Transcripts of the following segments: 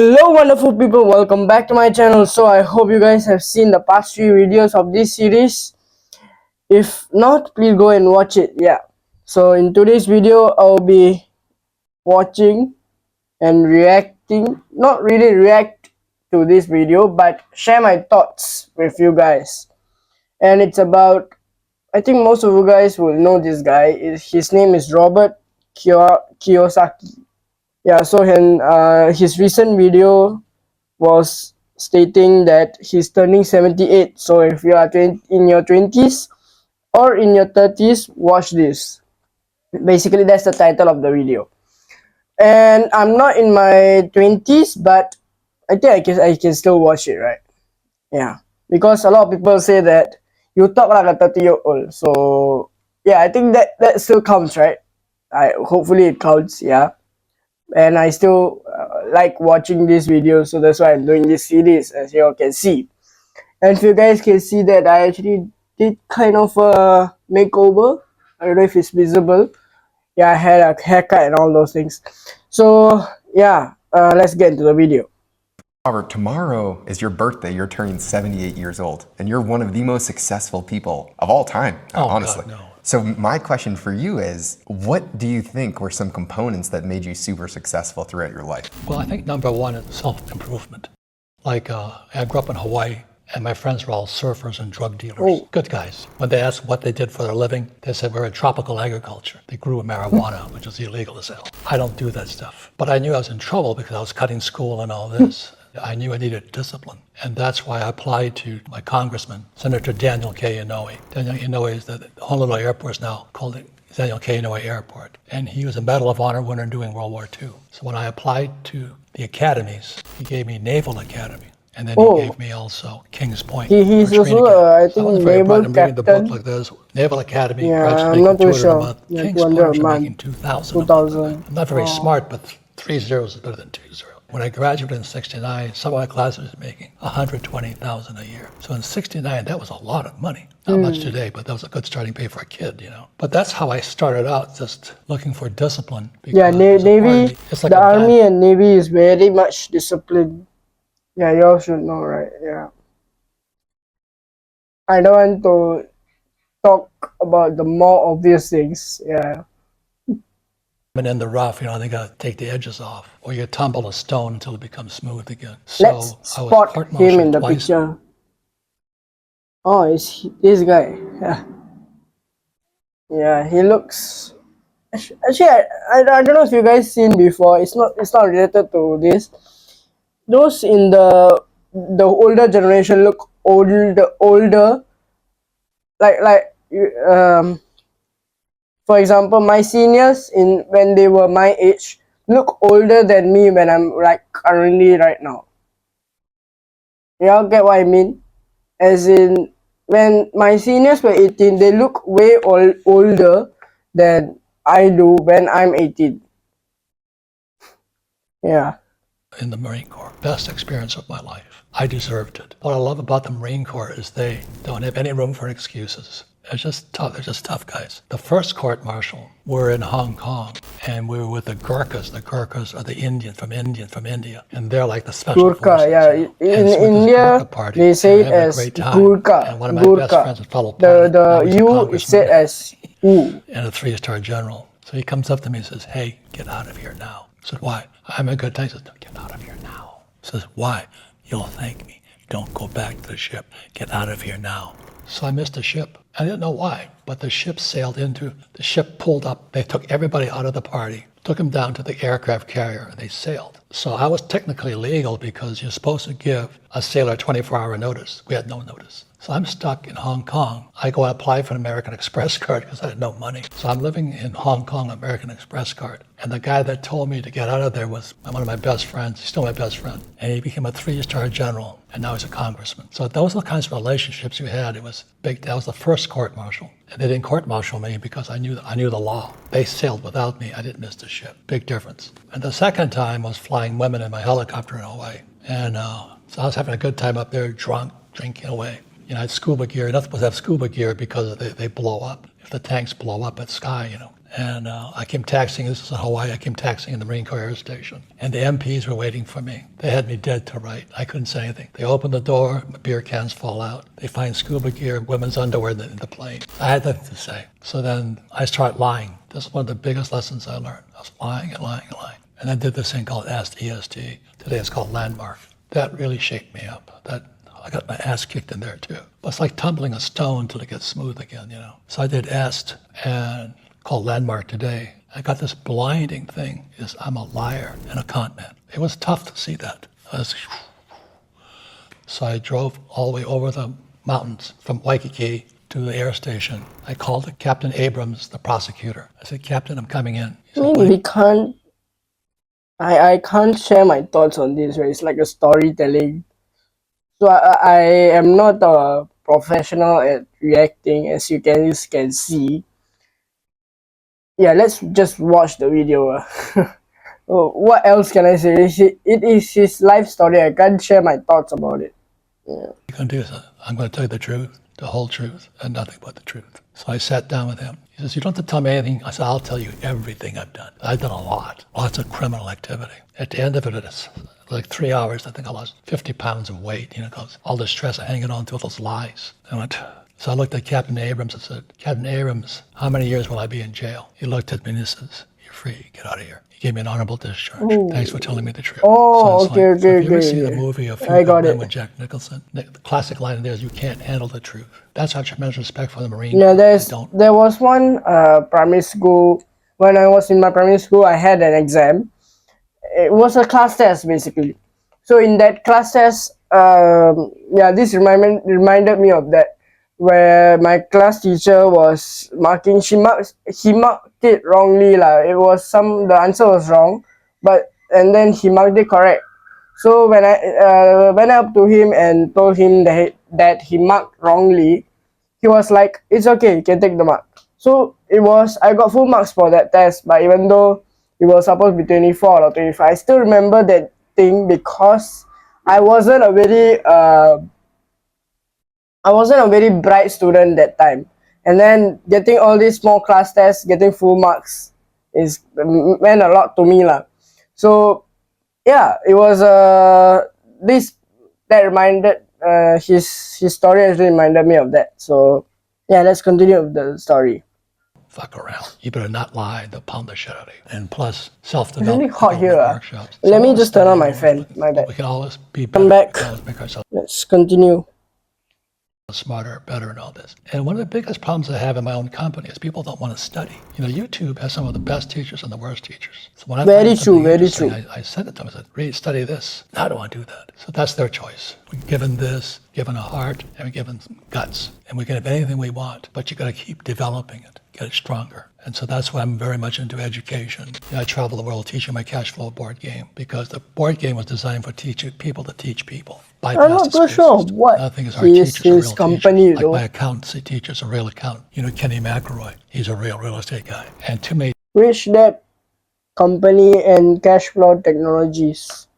Hello wonderful people, welcome back to my channel. So I hope you guys have seen the past 3 videos of this series. If not, please go and watch it. So in today's video I'll be watching and reacting, not really react to this video, but share my thoughts with you guys. And it's about, I think most of you guys will know this guy. His name is Robert Kiyosaki. So his recent video was stating that he's turning 78. So if you are in your 20s or in your 30s, watch this. Basically, that's the title of the video. And I'm not in my 20s, but I think I can still watch it, right? Yeah, because a lot of people say that you talk like a 30-year-old. So yeah, I think that still counts, right? Hopefully it counts. Yeah. And I still like watching these videos, so that's why I'm doing this series, as you all can see. And if you guys can see that I actually did kind of a makeover. I don't know if it's visible. Yeah, I had a haircut and all those things. So yeah, let's get into the video. Robert, tomorrow is your birthday. You're turning 78 years old, and you're one of the most successful people of all time, honestly. God, no. So my question for you is, what do you think were some components that made you super successful throughout your life? Well, I think number one is self-improvement. Like, I grew up in Hawaii, and my friends were all surfers and drug dealers. Good guys. When they asked what they did for their living, they said we're in tropical agriculture. They grew marijuana, which is illegal as hell. I don't do that stuff. But I knew I was in trouble because I was cutting school and all this. I knew I needed discipline. And that's why I applied to my congressman, Senator Daniel K. Inouye. Daniel Inouye is the Honolulu Airport is now called it Daniel K. Inouye Airport. And he was a Medal of Honor winner during World War II. So when I applied to the academies, he gave me Naval Academy. And then he gave me also Kings Point. He's also, I think, naval captain. I'm reading the book like this. Naval Academy, Yeah, I'm not too sure. a month. Yeah, Kings 200 Point, a you're month. making 2,000. 2,000. I'm not very smart, but 3 zeros is better than 2 zeros. When I graduated in '69, some of my classes were making $120,000 a year. So in '69, that was a lot of money. Not much today, but that was a good starting pay for a kid, you know. But that's how I started out, just looking for discipline. Yeah, Navy, it's like the Army and Navy is very much disciplined. Yeah, you all should know, right? Yeah. I don't want to talk about the more obvious things. Yeah. And in the rough, you know, they got to take the edges off, or you tumble a stone until it becomes smooth again. So Let's I was spot court-martialed him in the twice. picture. Oh, it's this guy. Yeah. Yeah, he looks. Actually, I don't know if you guys seen before. It's not related to this. Those in the older generation look older. For example, my seniors when they were my age look older than me when I'm like currently right now. Y'all get what I mean? As in, when my seniors were 18, they look way older than I do when I'm 18. Yeah. In the Marine Corps, best experience of my life. I deserved it. What I love about the Marine Corps is they don't have any room for excuses. They're just tough. They're just tough guys. The first court-martial, we're in Hong Kong, and we were with the Gurkhas. The Gurkhas are the Indian from India, and they're like the special Gurkha, forces. yeah. You know? In And so with this India, Gurkha party, they say it we're having a as great time. Gurkha. And one of my best friends, a fellow pilot, now The he's a U is congressman said as U. and a 3-star general. So he comes up to me and says, "Hey, get out of here now." I said, "Why?" "I'm in good time." He says, "No, get out of here now." He says, "Why?" "You'll thank me. Don't go back to the ship. Get out of here now." So I missed the ship. I didn't know why, but the ship pulled up. They took everybody out of the party, took them down to the aircraft carrier, and they sailed. So I was technically legal because you're supposed to give a sailor 24-hour notice. We had no notice. So I'm stuck in Hong Kong. I go and apply for an American Express card because I had no money. So I'm living in Hong Kong, American Express card. And the guy that told me to get out of there was one of my best friends. He's still my best friend. And he became a 3-star general, and now he's a congressman. So those are the kinds of relationships we had. It was big. That was the first court-martial. And they didn't court-martial me because I knew the law. They sailed without me. I didn't miss the ship. Big difference. And the second time was flying women in my helicopter in Hawaii. And so I was having a good time up there, drunk, drinking away. I had scuba gear. You're not supposed to have scuba gear because they blow up. If the tanks blow up at sky, And I came taxiing, this is in Hawaii, I came taxiing in the Marine Corps Air Station. And the MPs were waiting for me. They had me dead to right. I couldn't say anything. They open the door, beer cans fall out. They find scuba gear, women's underwear in the plane. I had nothing to say. So then I start lying. This is one of the biggest lessons I learned. I was lying and lying and lying. And I did this thing called Ask EST. Today it's called Landmark. That really shaped me up. I got my ass kicked in there too. But it's like tumbling a stone till it gets smooth again, you know. So I did Est and called Landmark today. I got this blinding thing is I'm a liar and a con man. It was tough to see that. So I drove all the way over the mountains from Waikiki to the air station. I called Captain Abrams, the prosecutor. I said, Captain, I'm coming in. He said, We can't. I can't share my thoughts on this, right? It's like a storytelling. So I am not a professional at reacting, as you can see. Yeah, let's just watch the video. Oh, what else can I say? It is his life story. I can't share my thoughts about it. What you going to do is I'm going to tell you the truth, the whole truth, and nothing but the truth. So I sat down with him. He says, you don't have to tell me anything. I said, I'll tell you everything I've done. I've done a lot, lots of criminal activity. At the end of it, it's like 3 hours. I think I lost 50 pounds of weight, you know, because all the stress of hanging on to all those lies. So I looked at Captain Abrams and said, Captain Abrams, how many years will I be in jail? He looked at me and he says, you're free, get out of here. He gave me an honorable discharge. Ooh. Thanks for telling me the truth. Oh, so okay. If you ever see the movie A Few I got Good Men it. with Jack Nicholson, the classic line in there is, you can't handle the truth. That's our tremendous respect for the Marine Yeah, Corps. there was one primary school. When I was in my primary school, I had an exam. It was a class test, basically. So in that class test, this reminded me of that, where my class teacher was marking. He marked it wrongly lah. The answer was wrong, and then he marked it correct. So when I went up to him and told him that he marked wrongly, he was like, it's okay, you can take the mark. So I got full marks for that test, but even though it was supposed to be 24 or 25, I still remember that thing because I wasn't a very bright student that time. And then getting all these small class tests, getting full marks meant a lot to me lah. So yeah, it was his story actually reminded me of that. So yeah, let's continue with the story. Fuck around. You better not lie. They'll pound the shit out of you. And plus, It's self-development really hot here. workshops. Let me just turn on my fan. My bad. We can always be better. Come back. We can always make ourselves Let's continue. smarter, better, and all this. And one of the biggest problems I have in my own company is people don't want to study. You know, YouTube has some of the best teachers and the worst teachers. So when I Very find true, something very interesting, true. I send it to them. I said, read, study this. How do I do that? So that's their choice. We're given this, given a heart, and we're given some guts. And we can have anything we want, but you got to keep developing it, get it stronger. And so that's why I'm very much into education. You know, I travel the world teaching my cash flow board game because the board game was designed for people to teach people. I'm not so sure what his company, like my accountancy teacher's a real accountant. You know, Kenny McElroy, he's a real estate guy. And to me, Rich Dad Company and Cash Flow Technologies.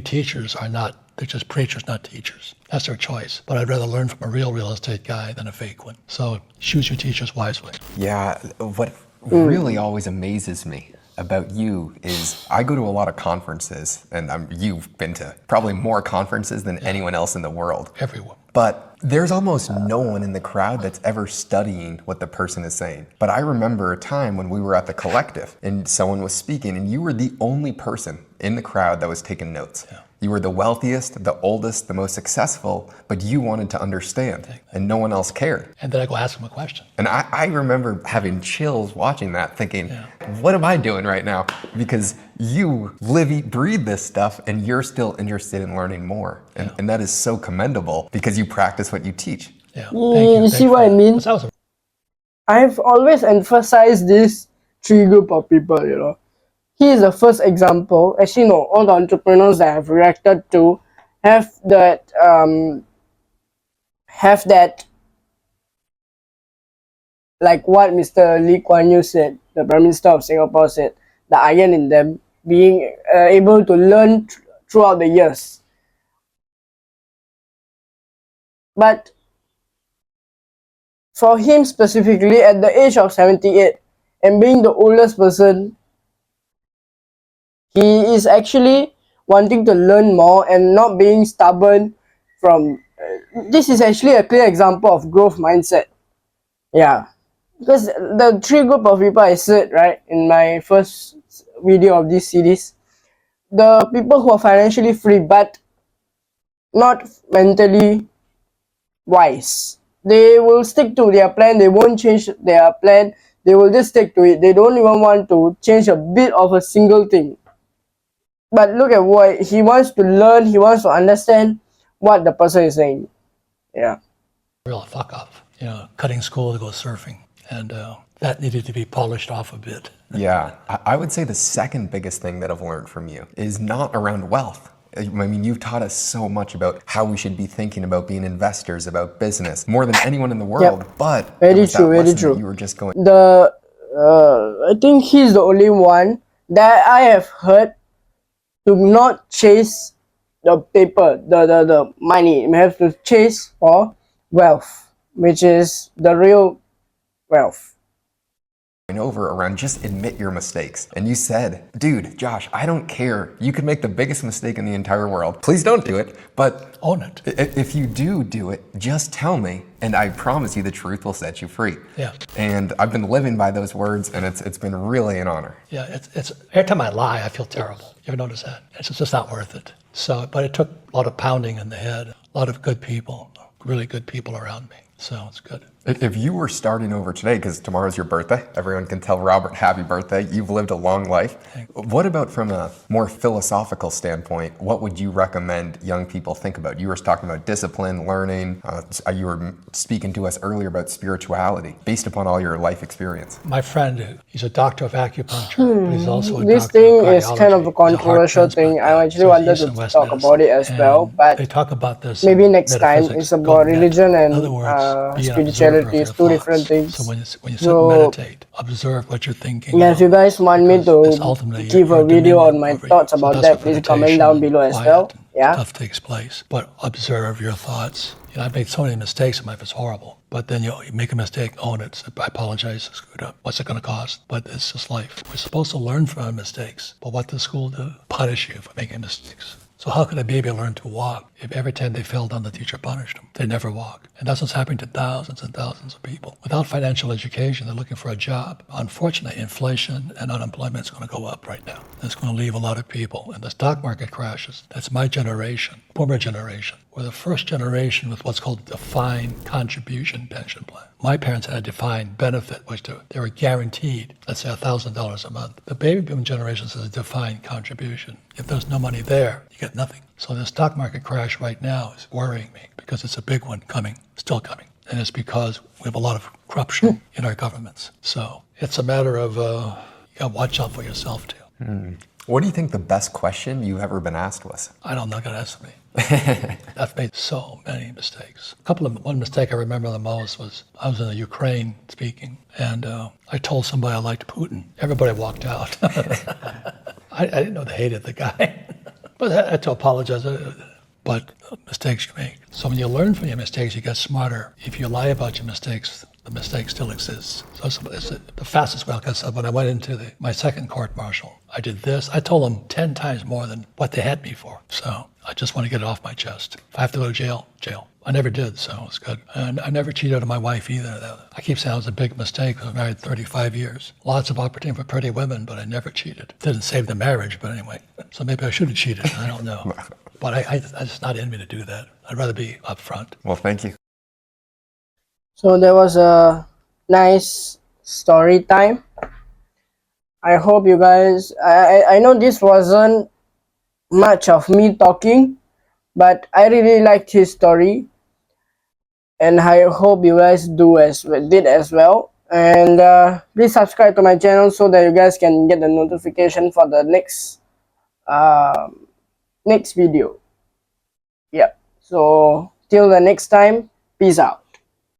teachers are not, they're just preachers, not teachers. That's their choice. But I'd rather learn from a real estate guy than a fake one. So choose your teachers wisely. Yeah, what really always amazes me about you is I go to a lot of conferences, and you've been to probably more conferences than anyone else in the world. Everyone. But there's almost no one in the crowd that's ever studying what the person is saying. But I remember a time when we were at the collective and someone was speaking and you were the only person in the crowd that was taking notes. Yeah. You were the wealthiest, the oldest, the most successful, but you wanted to understand and no one else cared. And then I go ask him a question. And I remember having chills watching that, thinking, what am I doing right now? Because you live, eat, breathe this stuff, and you're still interested in learning more. And that is so commendable because you practice what you teach. Yeah. Thank You see what I mean? I've always emphasized this three group of people, you know. He is the first example. Actually, no, all the entrepreneurs that I've reacted to have that like what Mr. Lee Kuan Yew said, the Prime Minister of Singapore said, the iron in them, being able to learn throughout the years. But for him specifically, at the age of 78, and being the oldest person, he is actually wanting to learn more and not being stubborn from this is actually a clear example of growth mindset. Yeah, because the three group of people I said right in my first video of this series, the people who are financially free but not mentally wise, they will stick to their plan, they won't change their plan, they will just stick to it, they don't even want to change a bit of a single thing. But look at what he wants to learn, he wants to understand what the person is saying. Yeah. Real fuck up, cutting school to go surfing. And that needed to be polished off a bit. Yeah, I would say the second biggest thing that I've learned from you is not around wealth. I mean, you've taught us so much about how we should be thinking about being investors, about business, more than anyone in the world. Yep. But Very true, very lesson true. that you were just going. I think he's the only one that I have heard to not chase the paper, the money. You have to chase for wealth, which is the real wealth. Over around just admit your mistakes. And you said, dude, Josh, I don't care. You could make the biggest mistake in the entire world. Please don't do it, but own it. If you do it, just tell me, and I promise you the truth will set you free. Yeah. And I've been living by those words, and it's been really an honor. Yeah, it's every time I lie, I feel terrible. You ever notice that? It's just not worth it. So, but it took a lot of pounding in the head, a lot of good people, really good people around me. So it's good. If you were starting over today, because tomorrow's your birthday, everyone can tell Robert happy birthday. You've lived a long life. What about from a more philosophical standpoint, what would you recommend young people think about? You were talking about discipline, learning. You were speaking to us earlier about spirituality, based upon all your life experience. My friend, he's a doctor of acupuncture, but he's also a This doctor thing of is cardiology. kind of a He's heart controversial thing. transplant I guy. actually So wanted he's to in West talk Medicine. about it as And well, but they talk about this. maybe in next time. metaphysics, It's about go net. religion and In other words, be an observer spirituality. of your It's two different thoughts. things. So when you sit and So, meditate, observe what you're thinking. yeah, if you guys want me Because to ultimately give you're a video on dominion my over thoughts you. So about that's that, what please comment meditation down below as quiet well. and Yeah. stuff takes place. But observe your thoughts. I've made so many mistakes in my life, it's horrible. But then you make a mistake, own it. So I apologize, I screwed up. What's it going to cost? But it's just life. We're supposed to learn from our mistakes. But what does school do? Punish you for making mistakes. So how could a baby learn to walk if every time they fell down, the teacher punished them? They never walk. And that's what's happening to thousands and thousands of people. Without financial education, they're looking for a job. Unfortunately, inflation and unemployment is going to go up right now. That's going to leave a lot of people. And the stock market crashes. That's my generation, boomer generation. We're the first generation with what's called defined contribution pension plan. My parents had a defined benefit, which they were guaranteed, let's say $1,000 a month. The baby boom generation has a defined contribution. If there's no money there, you get nothing. So the stock market crash right now is worrying me because it's a big one coming, still coming. And it's because we have a lot of corruption in our governments. So it's a matter of, you got to watch out for yourself too. What do you think the best question you've ever been asked was? I don't know, gotta ask me. I've made so many mistakes. One mistake I remember the most was I was in the Ukraine speaking, and I told somebody I liked Putin. Everybody walked out. I didn't know they hated the guy, but I had to apologize. But mistakes you make. So when you learn from your mistakes, you get smarter. If you lie about your mistakes, the mistake still exists. So it's the fastest way I guess. When I went into my second court-martial, I did this. I told them 10 times more than what they had me for. So I just want to get it off my chest. If I have to go to jail, jail. I never did, so it's good. And I never cheated on my wife either. I keep saying it was a big mistake. I was married 35 years. Lots of opportunity for pretty women, but I never cheated. Didn't save the marriage, but anyway. So maybe I should have cheated. I don't know. But it's not in me to do that. I'd rather be upfront. Well, thank you. So there was a nice story time. I hope you guys, I know this wasn't much of me talking, but I really liked his story. And I hope you guys did as well. And please subscribe to my channel so that you guys can get the notification for the next video. Yeah. So till the next time, peace out.